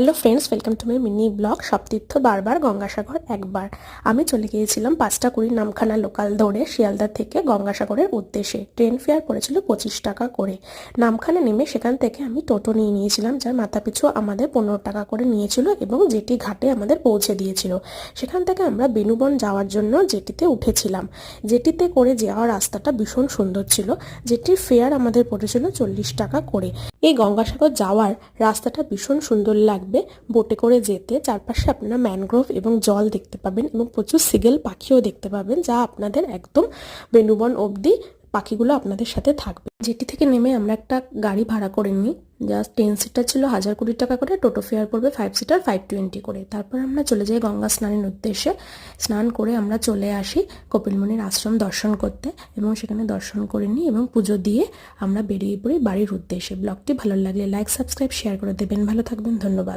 Hello friends, welcome to my mini vlog. সপ্তীর্থ বারবার, গঙ্গাসাগর একবার। আমি চলে গিয়েছিলাম 5:20 নামখানা লোকাল ধরে শিয়ালদা থেকে গঙ্গাসাগরের উদ্দেশ্যে। ট্রেন ফেয়ার পড়েছিল 25 টাকা করে। নামখানা নেমে সেখান থেকে আমি টোটো নিয়ে নিয়েছিলাম, যার মাথাপিছু আমাদের 15 টাকা করে নিয়েছিল এবং যেটি ঘাটে আমাদের পৌঁছে দিয়েছিল। সেখান থেকে আমরা বেনুবন যাওয়ার জন্য জেটিতে উঠেছিলাম। জেটিতে করে যাওয়ার রাস্তাটা ভীষণ সুন্দর ছিল। যেটির ফেয়ার আমাদের পড়েছিল 40 টাকা করে। এই গঙ্গাসাগর যাওয়ার রাস্তাটা ভীষণ সুন্দর লাগবে বোটে করে যেতে। চারপাশে আপনারা ম্যানগ্রোভ এবং জল দেখতে পাবেন এবং প্রচুর সিগেল পাখিও দেখতে পাবেন, যা আপনাদের একদম বেনুবন অবধি পাখিগুলো আপনাদের সাথে থাকবে। যেটি থেকে নেমে আমরা একটা গাড়ি ভাড়া করে নিই, যা 10 সিটার ছিল 1020 টাকা করে। টোটো ফেয়ার পড়বে 5 সিটার 520 করে। তারপর আমরা চলে যাই গঙ্গা স্নানের উদ্দেশ্যে। স্নান করে আমরা চলে আসি কপিলমুনির আশ্রম দর্শন করতে এবং সেখানে দর্শন করে নিই এবং পুজো দিয়ে আমরা বেরিয়ে পড়ি বাড়ির উদ্দেশ্যে। ব্লগটি ভালো লাগলে লাইক, সাবস্ক্রাইব, শেয়ার করে দেবেন। ভালো থাকবেন, ধন্যবাদ।